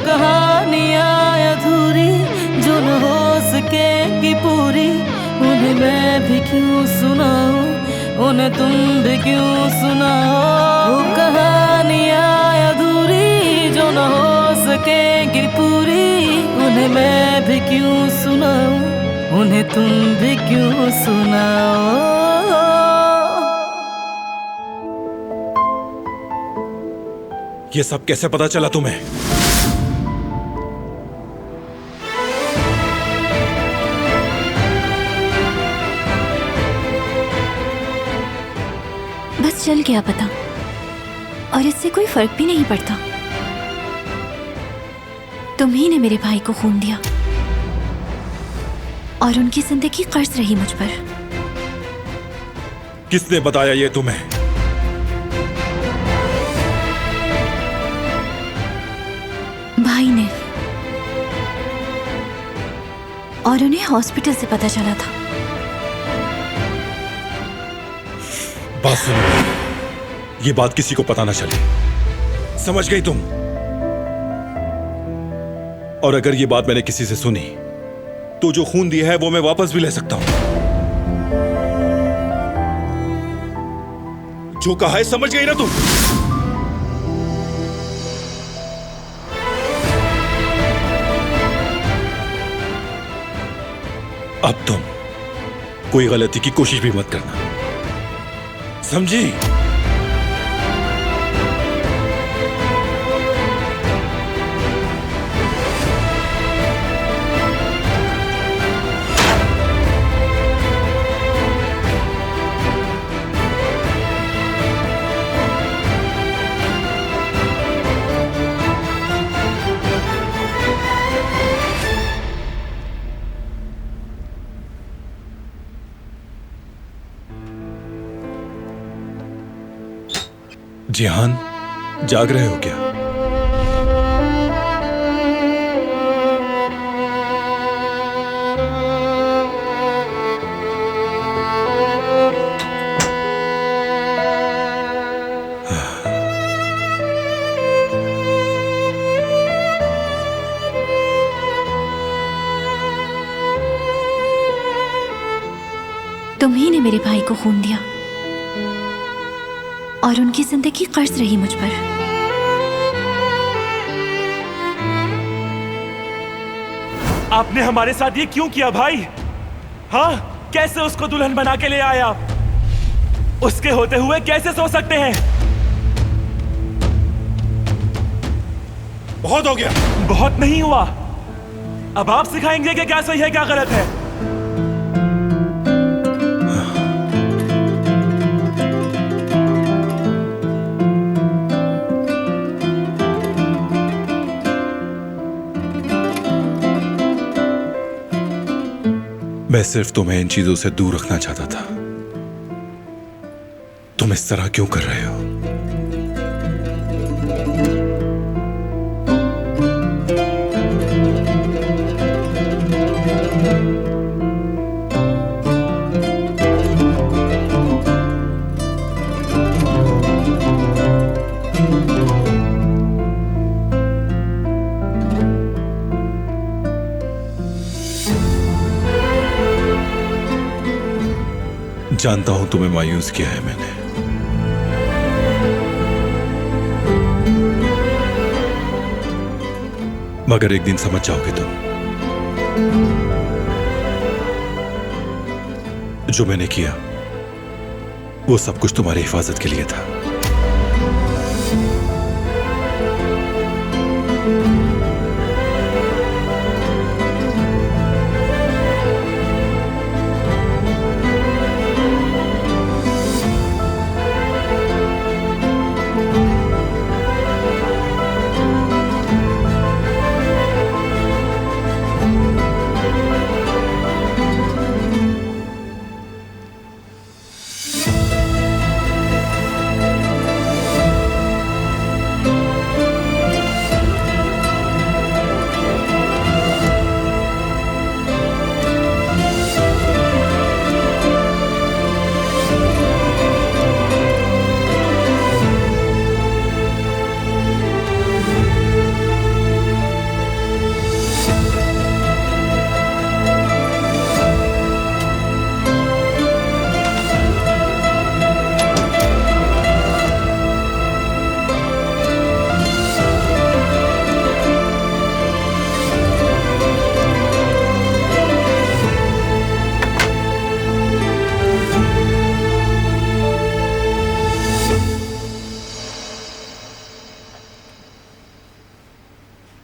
कहानियाँ अधूरी जो न हो सकेगी पूरी, उन्हें मैं भी क्यों सुनाऊं, उन्हें तुम भी क्यों सुनाओ। वो कहानियाँ अधूरी जो न हो सकेगी पूरी, उन्हें मैं भी क्यों सुनाऊं, उन्हें तुम भी क्यों सुनाओ। ये सब कैसे पता चला तुम्हें? बस चल गया पता, और इससे कोई फर्क भी नहीं पड़ता। तुम ही ने मेरे भाई को खून दिया और उनकी जिंदगी कर्ज रही मुझ पर। किसने बताया ये तुम्हें? भाई ने, और उन्हें हॉस्पिटल से पता चला था। बात सुनो, ये बात किसी को पता ना चले, समझ गई तुम? और अगर ये बात मैंने किसी से सुनी तो जो खून दिया है वो मैं वापस भी ले सकता हूं। जो कहा है समझ गई ना तुम? अब तुम कोई गलती की कोशिश भी मत करना, समझी? जिहान, जाग रहे हो क्या? तुम ही ने मेरे भाई को खून दिया और उनकी जिंदगी कर्ज रही मुझ पर। आपने हमारे साथ ये क्यों किया भाई? हाँ, कैसे उसको दुल्हन बना के ले आया? उसके होते हुए कैसे सो सकते हैं? बहुत हो गया। बहुत नहीं हुआ। अब आप सिखाएंगे कि क्या सही है क्या गलत है। मैं सिर्फ तुम्हें इन चीजों से दूर रखना चाहता था। तुम इस तरह क्यों कर रहे हो? जानता हूं तुम्हें मायूस किया है मैंने, मगर एक दिन समझ जाओगे तुम। जो मैंने किया वो सब कुछ तुम्हारी हिफाजत के लिए था।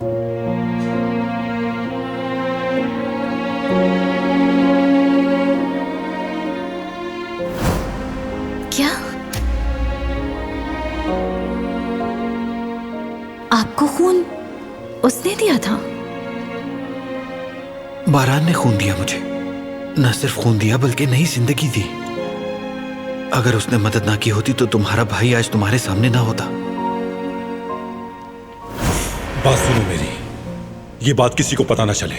क्या आपको खून उसने दिया था? बारान ने खून दिया मुझे। न सिर्फ खून दिया बल्कि नई जिंदगी दी। अगर उसने मदद ना की होती तो तुम्हारा भाई आज तुम्हारे सामने ना होता। बात सुनो मेरी, ये बात किसी को पता ना चले,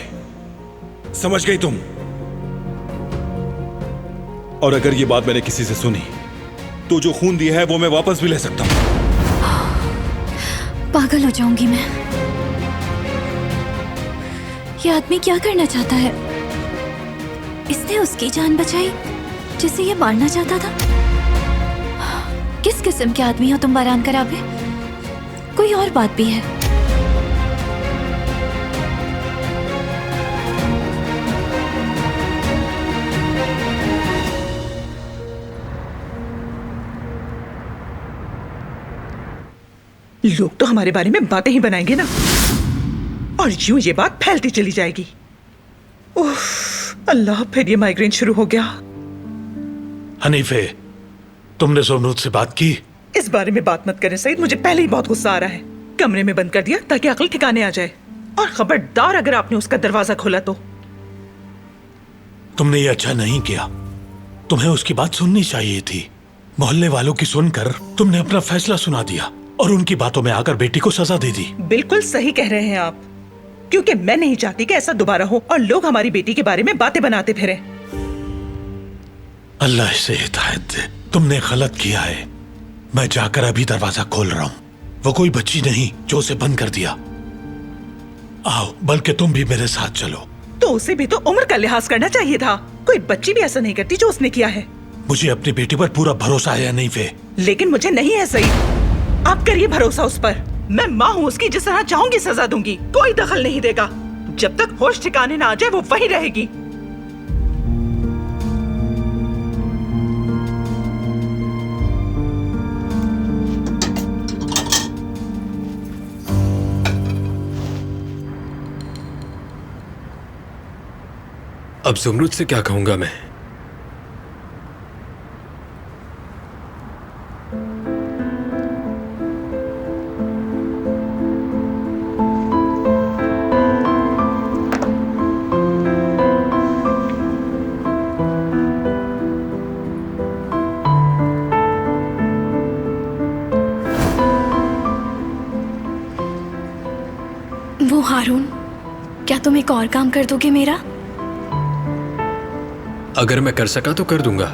समझ गई तुम? और अगर ये बात मैंने किसी से सुनी तो जो खून दिया है वो मैं वापस भी ले सकता हूं। पागल हो जाऊंगी मैं। ये आदमी क्या करना चाहता है? इसने उसकी जान बचाई जिसे ये मारना चाहता था। किस किस्म के आदमी हो तुम बारान कराबे? कोई और बात भी है? लोग तो हमारे बारे में बातें ही बनाएंगे ना, और यूं ये बात फैलती चली जाएगी। उफ, अल्लाह, फिर ये माइग्रेन शुरू हो गया। हनीफे, तुमने सोमरूद से बात की? इस बारे में बात मत करें सईद, मुझे पहले ही बहुत गुस्सा आ रहा है। कमरे में बंद कर दिया ताकि अक्ल ठिकाने आ जाए। और खबरदार अगर आपने उसका दरवाजा खोला तो। तुमने ये अच्छा नहीं किया। तुम्हें उसकी बात सुननी चाहिए थी। मोहल्ले वालों की सुनकर तुमने अपना फैसला सुना दिया और उनकी बातों में आकर बेटी को सजा दे दी। बिल्कुल सही कह रहे हैं आप, क्योंकि मैं नहीं चाहती कि ऐसा दोबारा हो और लोग हमारी बेटी के बारे में बातें बनाते फिरें। अल्लाह इसे हिदायत दे। तुमने गलत किया है। मैं जाकर अभी दरवाजा खोल रहा हूँ। वो कोई बच्ची नहीं जो उसे बंद कर दिया। आओ, बल्कि तुम भी मेरे साथ चलो। तो उसे भी तो उम्र का लिहाज करना चाहिए था। कोई बच्ची भी ऐसा नहीं करती जो उसने किया है। मुझे अपनी बेटी पर पूरा भरोसा है नहीं वे। लेकिन मुझे नहीं है सईद। आप करिए भरोसा उस पर। मैं माँ हूँ उसकी, जिस तरह चाहूंगी सजा दूंगी। कोई दखल नहीं देगा। जब तक होश ठिकाने ना आ जाए वो वहीं रहेगी। अब ज़ुमरूद से क्या कहूंगा मैं? वो हारून, क्या तुम एक और काम कर दोगे मेरा? अगर मैं कर सका तो कर दूंगा।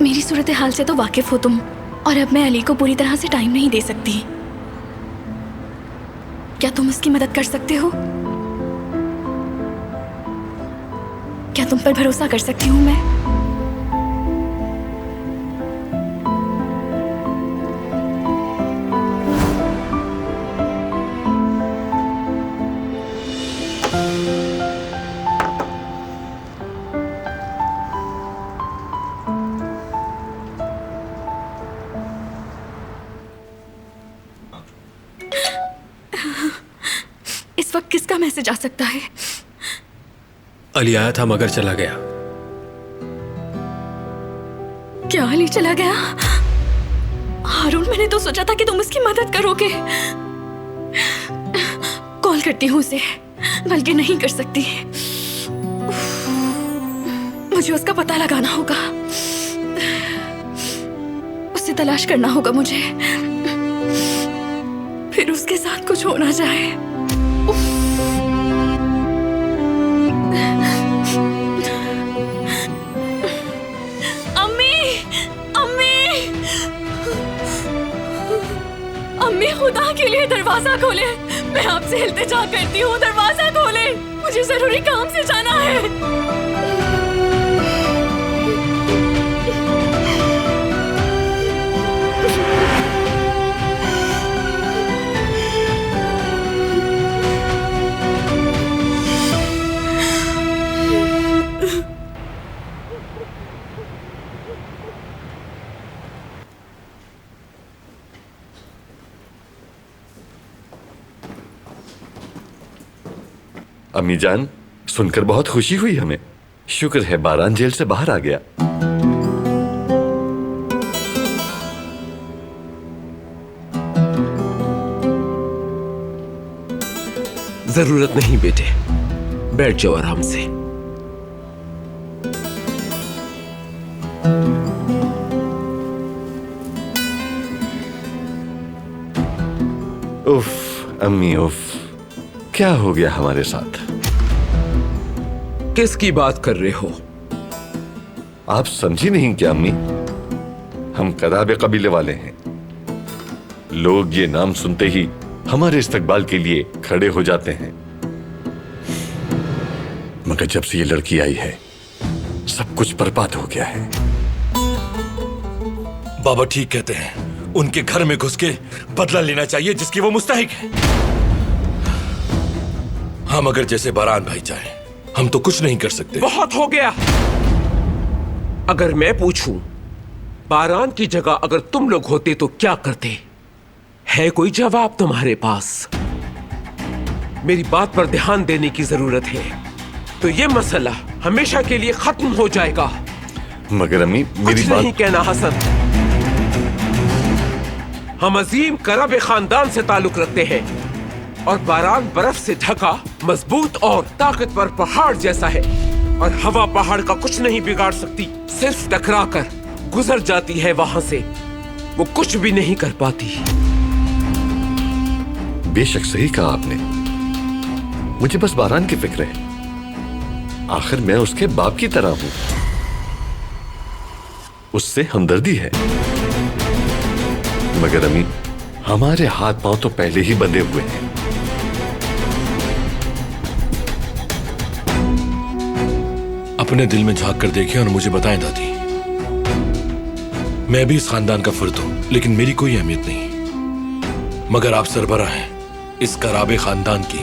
मेरी सूरत हाल से तो वाकिफ हो तुम, और अब मैं अली को पूरी तरह से टाइम नहीं दे सकती। क्या तुम उसकी मदद कर सकते हो? क्या तुम पर भरोसा कर सकती हूँ मैं? इस वक्त किसका मैसेज आ सकता है? अली आया था मगर चला गया। क्या अली चला गया? हारून, मैंने तो सोचा था कि तुम उसकी मदद करोगे। कॉल करती हूँ उसे, बल्कि नहीं कर सकती। मुझे उसका पता लगाना होगा। उसे तलाश करना होगा मुझे, फिर उसके साथ कुछ हो ना जाए। अम्मी, अम्मी, अम्मी, खुदा के लिए दरवाजा खोले। मैं आपसे इल्तिजा करती हूँ, दरवाजा खोले। मुझे जरूरी काम से जाना है। अम्मी जान, सुनकर बहुत खुशी हुई हमें। शुक्र है बारान जेल से बाहर आ गया। जरूरत नहीं बेटे, बैठ जाओ आराम से। उफ अम्मी उफ, क्या हो गया हमारे साथ? किसकी बात कर रहे हो? आप समझी नहीं क्या अम्मी? हम कदाबे कबीले वाले हैं। लोग ये नाम सुनते ही हमारे इस्तकबाल के लिए खड़े हो जाते हैं। मगर जब से ये लड़की आई है, सब कुछ बर्बाद हो गया है। बाबा ठीक कहते हैं, उनके घर में घुस के बदला लेना चाहिए जिसकी वो मुस्तहिक है। हम अगर जैसे बारान भाई चाहे, हम तो कुछ नहीं कर सकते। बहुत हो गया। अगर मैं पूछूं, बारान की जगह अगर तुम लोग होते तो क्या करते? है कोई जवाब तुम्हारे पास? मेरी बात पर ध्यान देने की जरूरत है, तो ये मसला हमेशा के लिए खत्म हो जाएगा। मगर अम्मी मेरी कुछ बात नहीं कहना हसन। हम अजीम कराबे खानदान से ताल्लुक रखते हैं और बारान बर्फ से ढका मजबूत और ताकतवर पहाड़ जैसा है, और हवा पहाड़ का कुछ नहीं बिगाड़ सकती। सिर्फ टकराकर गुजर जाती है वहां से, वो कुछ भी नहीं कर पाती। बेशक सही कहा आपने। मुझे बस बारान की फिक्र है। आखिर मैं उसके बाप की तरह हूं, उससे हमदर्दी है। मगर अम्मी, हमारे हाथ पांव तो पहले ही बंधे हुए हैं। अपने दिल में झांक कर देखें और मुझे बताएं दादी। मैं भी इस खानदान का फर्द हूं, लेकिन मेरी कोई अहमियत नहीं। मगर आप सरबरा हैं इस कराबे खानदान की,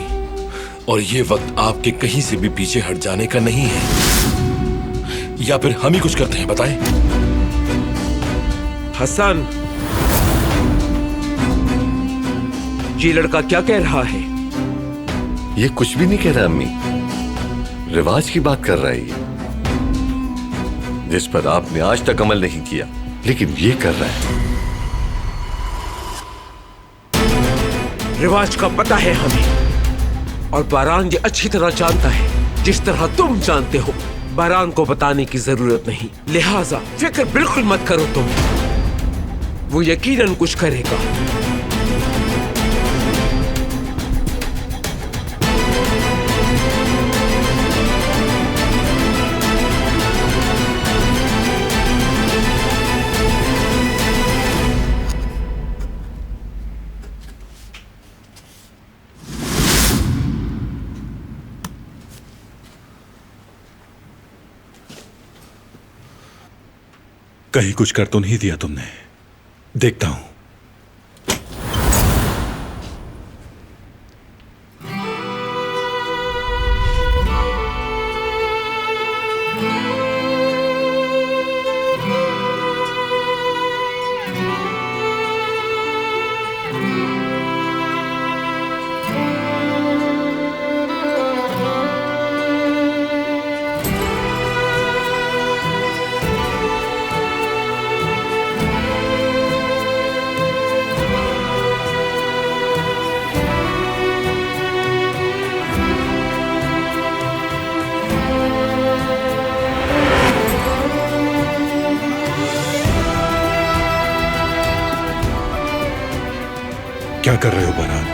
और ये वक्त आपके कहीं से भी पीछे हट जाने का नहीं है। या फिर हम ही कुछ करते हैं, बताएं। हसन, ये लड़का क्या कह रहा है? ये कुछ भी नहीं कह रहा अम्मी, रिवाज की बात कर रहा है ये, जिस पर आपने आज तक अमल नहीं किया, लेकिन ये कर रहा है। रिवाज का पता है हमें, और बारान ये अच्छी तरह जानता है, जिस तरह तुम जानते हो। बारान को बताने की जरूरत नहीं, लिहाजा फिक्र बिल्कुल मत करो तुम। वो यकीनन कुछ करेगा। कहीं कुछ कर तो नहीं दिया तुमने? देखता हूं। क्या कर रहे हो बारान?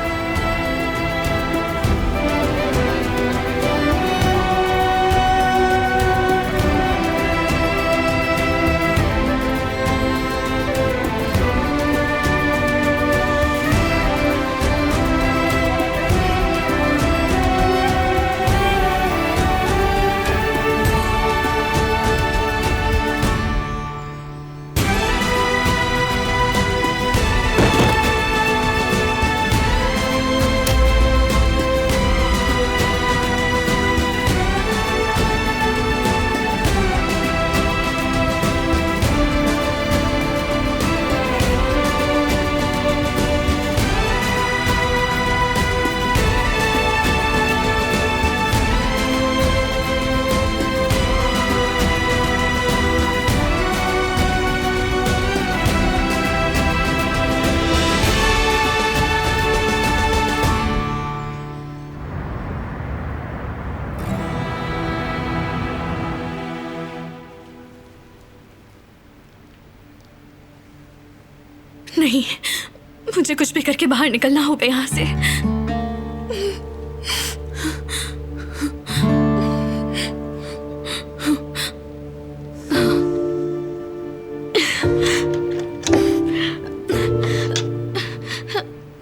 मुझे कुछ भी करके बाहर निकलना होगा यहाँ से।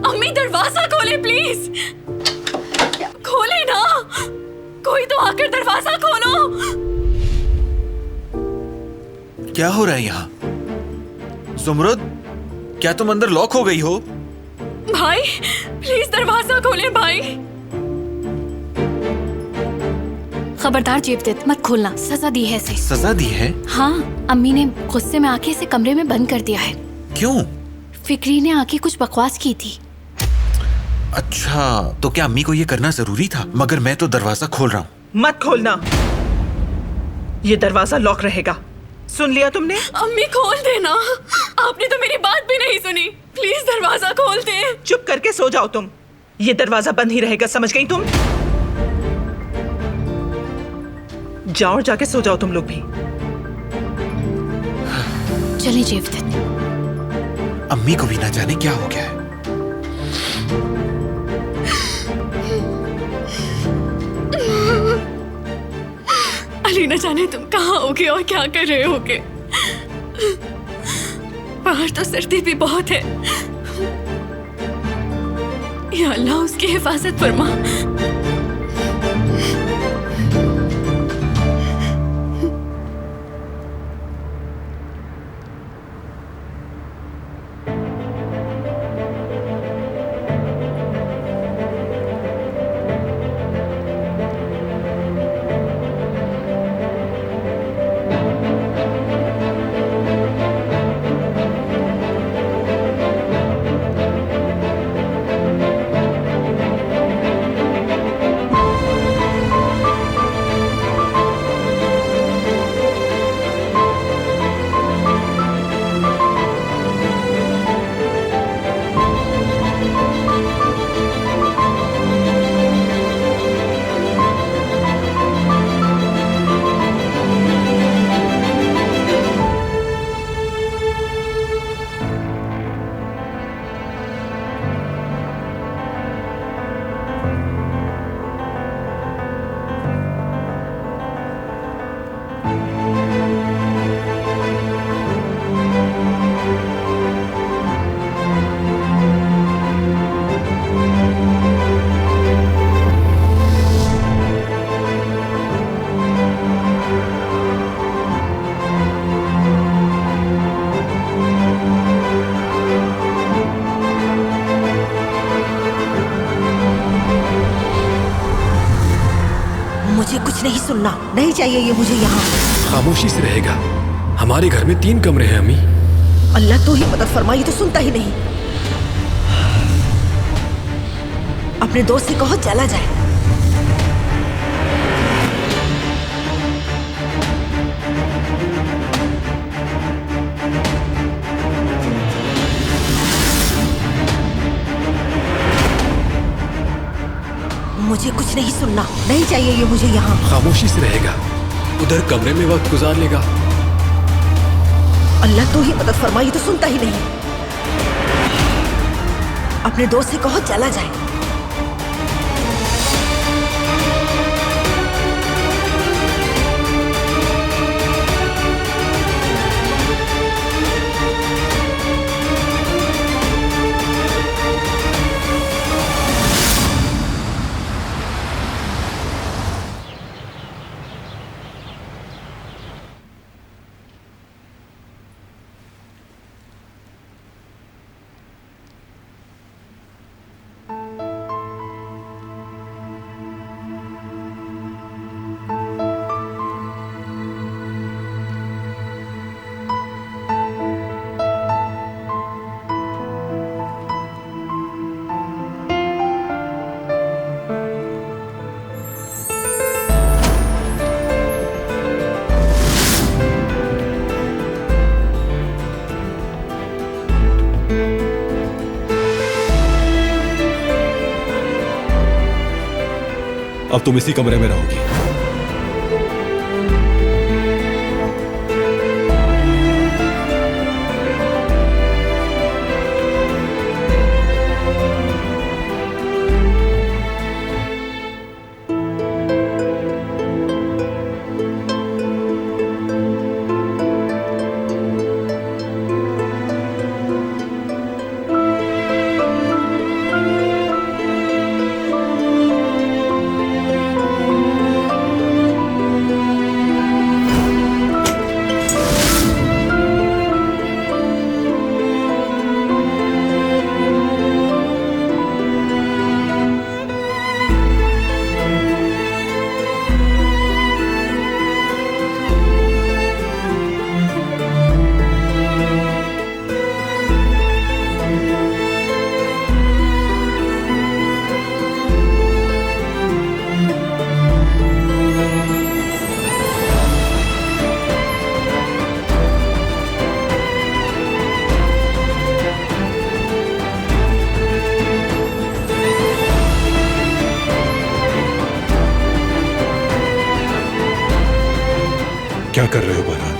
अम्मी दरवाजा खोले प्लीज, खोले ना, कोई तो आकर दरवाजा खोलो। क्या हो रहा है यहाँ? जुमरुद, क्या तुम अंदर लॉक हो गई हो? भाई प्लीज दरवाजा खोले भाई। खबरदार जेवदत, मत खोलना, सजा दी है इसे। सजा दी है? हाँ, अम्मी ने गुस्से में आके इसे कमरे में बंद कर दिया है। क्यों? फिक्री ने आके कुछ बकवास की थी। अच्छा, तो क्या अम्मी को ये करना जरूरी था? मगर मैं तो दरवाजा खोल रहा हूँ। मत खोलना, ये दरवाजा लॉक रहेगा। सुन लिया तुमने? अम्मी खोल देना, आपने तो मेरी बात भी नहीं सुनी। प्लीज दरवाजा खोल दे। चुप करके सो जाओ तुम, ये दरवाजा बंद ही रहेगा, समझ गई तुम? जाओ और जाके सो जाओ तुम लोग भी। चलिए जेवदत। अम्मी को भी ना जाने क्या हो गया है। अली न जाने तुम कहाँ होगे और क्या कर रहे होगे। बाहर तो सर्दी भी बहुत है। या अल्लाह उसकी हिफाजत फरमा। नहीं सुनना, नहीं चाहिए ये मुझे यहाँ। खामोशी से रहेगा। हमारे घर में 3 कमरे हैं अम्मी। अल्लाह तो ही मदद फरमाई, तो सुनता ही नहीं। अपने दोस्त से कहो चला जाए। मुझे कुछ नहीं सुनना, नहीं चाहिए ये मुझे यहाँ। खामोशी से रहेगा, उधर कमरे में वक्त गुजार लेगा। अल्लाह तो ही मदद फरमाई, तो सुनता ही नहीं। अपने दोस्त से कहो चला जाए। अब तुम इसी कमरे में रहोगी। क्या कर रहे हो बारान?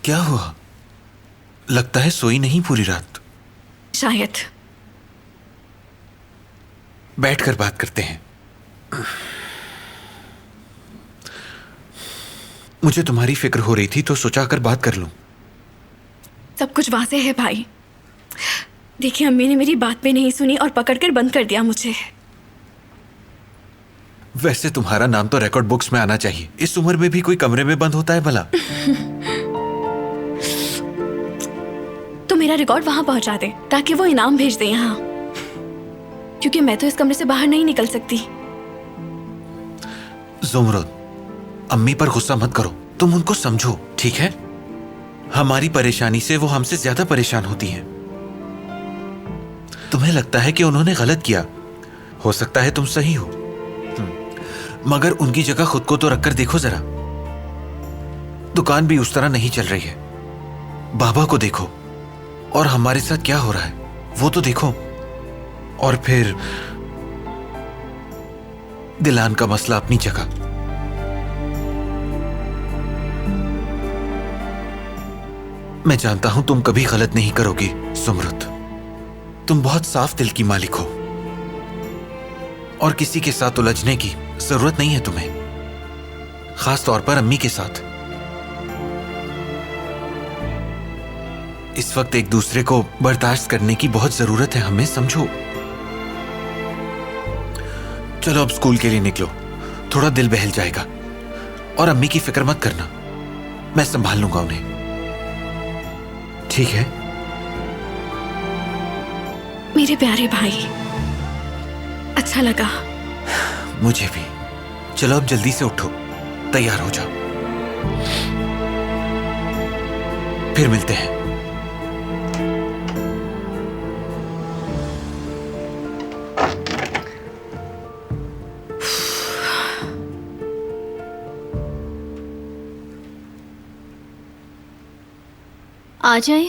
क्या हुआ? लगता है सोई नहीं पूरी रात। शायद। बैठकर बात करते हैं। मुझे तुम्हारी फिक्र हो रही थी तो सोचा आकर बात कर लूं। सब कुछ वाज़ेह है भाई। देखिए, अम्मी ने मेरी बात भी नहीं सुनी और पकड़कर बंद कर दिया मुझे। वैसे तुम्हारा नाम तो रिकॉर्ड बुक्स में आना चाहिए। इस उम्र में भी कोई कमरे में बंद होता है भला? तो मेरा रिकॉर्ड वहां पहुंचा दे ताकि वो इनाम भेज दे यहाँ, क्योंकि मैं तो इस कमरे से बाहर नहीं निकल सकती। ज़ुमरुद, अम्मी पर गुस्सा मत करो, तुम उनको समझो, ठीक है? हमारी परेशानी से वो हमसे ज्यादा परेशान होती हैं। तुम्हें लगता है कि उन्होंने गलत किया, हो सकता है तुम सही हो, मगर उनकी जगह खुद को तो रखकर देखो जरा। दुकान भी उस तरह नहीं चल रही है। बाबा को देखो और हमारे साथ क्या हो रहा है वो तो देखो। और फिर दिलान का मसला अपनी जगह। मैं जानता हूं तुम कभी गलत नहीं करोगी ज़ुमरुद। तुम बहुत साफ दिल की मालिक हो और किसी के साथ उलझने की जरूरत नहीं है तुम्हें, खास तौर पर अम्मी के साथ। इस वक्त एक दूसरे को बर्दाश्त करने की बहुत जरूरत है हमें, समझो। चलो अब स्कूल के लिए निकलो, थोड़ा दिल बहल जाएगा। और अम्मी की फिक्र मत करना, मैं संभाल लूंगा उन्हें, ठीक है? मेरे प्यारे भाई, अच्छा लगा। मुझे भी। चलो अब जल्दी से उठो, तैयार हो जाओ, फिर मिलते हैं। आ जाए।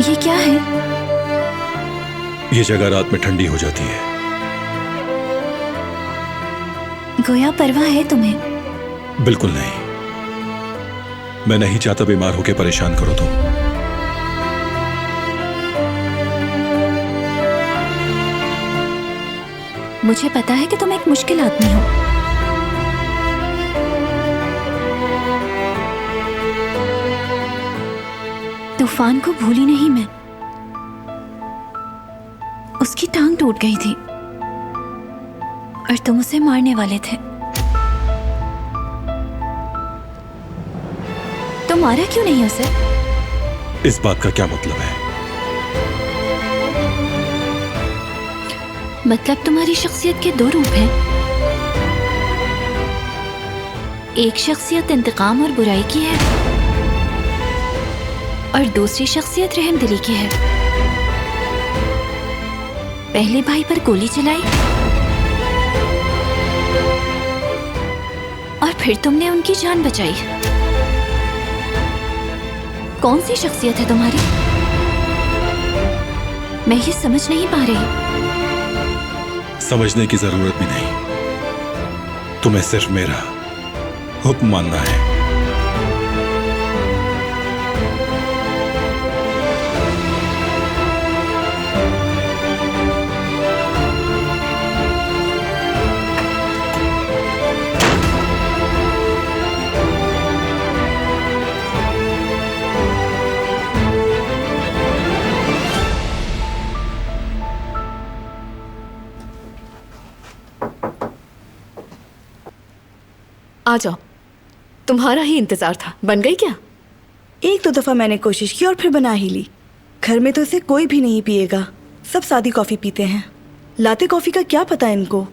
ये क्या है? ये जगह रात में ठंडी हो जाती है। गोया परवाह है तुम्हें? बिल्कुल नहीं, मैं नहीं चाहता बीमार होकर परेशान करो तुम। मुझे पता है कि तुम एक मुश्किल आदमी हो। तूफान को भूली नहीं मैं। उसकी टांग टूट गई थी और तुम उसे मारने वाले थे। तो मारा क्यों नहीं उसे? इस बात का क्या मतलब है? मतलब तुम्हारी शख्सियत के दो रूप हैं। एक शख्सियत इंतकाम और बुराई की है और दूसरी शख्सियत रहमदिली की है। पहले भाई पर गोली चलाई और फिर तुमने उनकी जान बचाई। कौन सी शख्सियत है तुम्हारी? मैं ये समझ नहीं पा रही। समझने की जरूरत भी नहीं, तुम्हें सिर्फ मेरा हुक्म मानना है। आ जाओ, तुम्हारा ही इंतजार था। बन गई क्या? एक दो दफा मैंने कोशिश की और फिर बना ही ली। घर में तो इसे कोई भी नहीं पिएगा, सब सादी कॉफी पीते हैं। लाते कॉफी का क्या पता इनको,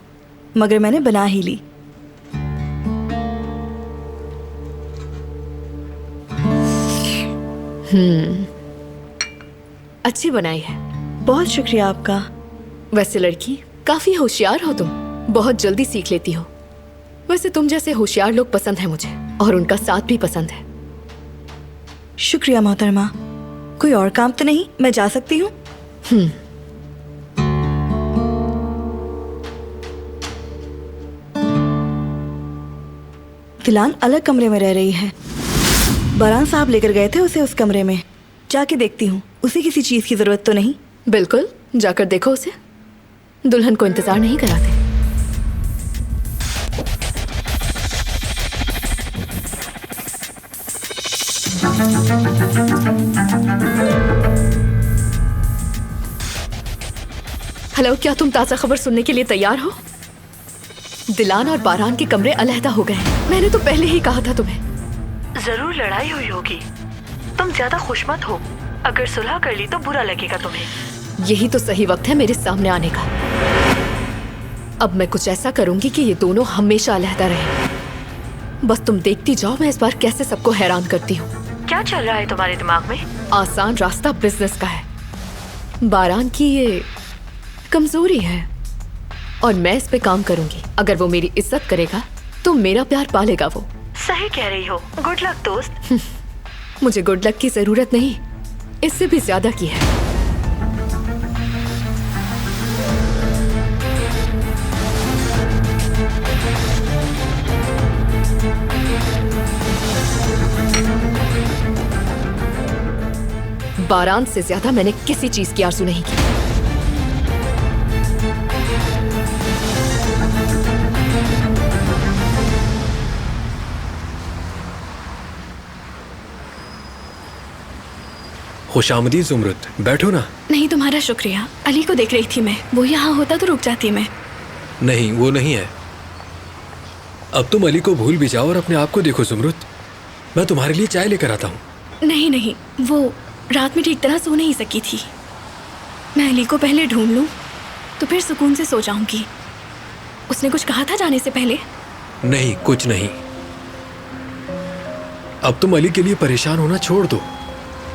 मगर मैंने बना ही ली। अच्छी बनाई है। बहुत शुक्रिया आपका। वैसे लड़की काफी होशियार हो तुम, बहुत जल्दी सीख लेती हो। वैसे तुम जैसे होशियार लोग पसंद है मुझे, और उनका साथ भी पसंद है। शुक्रिया मोहतरमा। कोई और काम तो नहीं, मैं जा सकती हूँ? दिलान अलग कमरे में रह रही है। बारान साहब लेकर गए थे उसे उस कमरे में। जाके देखती हूँ, उसे किसी चीज की जरूरत तो नहीं। बिल्कुल, जाकर देखो उसे। दुल्हन को इंतजार नहीं कराते। हेलो, क्या तुम ताजा खबर सुनने के लिए तैयार हो? दिलान और बारान के कमरे अलहदा हो गए। मैंने तो पहले ही कहा था तुम्हें। जरूर लड़ाई हुई होगी। तुम ज्यादा खुश मत हो, अगर सुलह कर ली तो बुरा लगेगा तुम्हें। यही तो सही वक्त है मेरे सामने आने का। अब मैं कुछ ऐसा करूंगी कि ये दोनों हमेशा अलहदा रहे। बस तुम देखती जाओ मैं इस बार कैसे सबको हैरान करती हूँ। क्या चल रहा है तुम्हारे दिमाग में? आसान रास्ता बिजनेस का है। बारान की ये कमजोरी है और मैं इस पे काम करूंगी। अगर वो मेरी इज्जत करेगा तो मेरा प्यार पालेगा वो। सही कह रही हो। गुड लक दोस्त। मुझे गुड लक की जरूरत नहीं, इससे भी ज्यादा की है। बारान से ज्यादा मैंने किसी चीज की आरज़ू नहीं की। खुशामदीद जुमरत, बैठो ना। नहीं, तुम्हारा शुक्रिया। अली को देख रही थी मैं, वो यहाँ होता तो रुक जाती मैं। नहीं, वो नहीं है। अब तुम अली को भूल भी जाओ और अपने आप को देखो जुमरत। मैं तुम्हारे लिए चाय लेकर आता हूँ। नहीं नहीं, वो रात में ठीक तरह सो नहीं सकी थी। मैं अली को पहले ढूंढ लूँ तो फिर सुकून से सो जाऊंगी। उसने कुछ कहा था जाने से पहले? नहीं, कुछ नहीं। अब तुम अली के लिए परेशान होना छोड़ दो।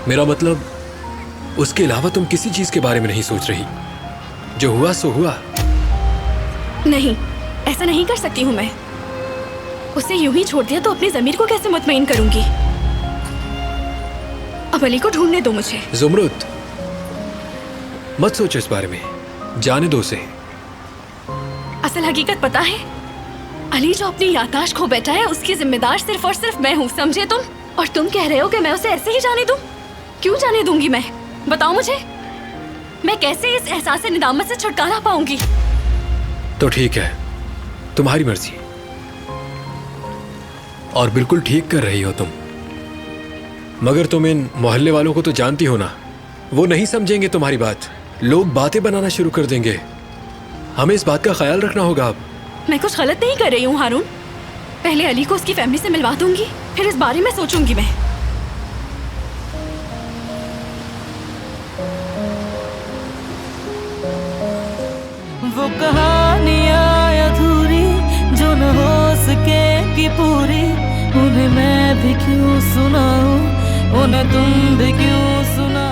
मेरा मतलब, उसके अलावा तुम किसी चीज के बारे में नहीं सोच रही। जो हुआ सो हुआ। नहीं, ऐसा नहीं कर सकती हूँ मैं। उसे यूं ही छोड़ दिया तो अपनी ज़मीर को कैसे मुतमईन करूंगी? अब अली को ढूंढने दो मुझे। जुमरुत, मत सोचो इस बारे में, जाने दो उसे। असल हकीकत पता है? अली जो अपनी याददाश्त खो बैठा है उसकी जिम्मेदार सिर्फ और सिर्फ मैं हूँ, समझे तुम? और तुम कह रहे हो कि मैं उसे ऐसे ही जाने दूं? क्यों जाने दूंगी मैं? बताओ मुझे, मैं कैसे इस एहसास निदामत से छुटकारा पाऊंगी? तो ठीक है, तुम्हारी मर्जी। और बिल्कुल ठीक कर रही हो तुम। मगर तुम इन मोहल्ले वालों को तो जानती हो ना, वो नहीं समझेंगे तुम्हारी बात। लोग बातें बनाना शुरू कर देंगे। हमें इस बात का ख्याल रखना होगा। अब मैं कुछ गलत नहीं कर रही हूँ हारून। पहले अली को उसकी फैमिली से मिलवा दूंगी, फिर इस बारे में सोचूंगी मैं। वो कहानियाँ अधूरी जो न हो सके कि पूरी, उन्हें मैं भी क्यों सुनाऊं, उन्हें तुम भी क्यों सुना।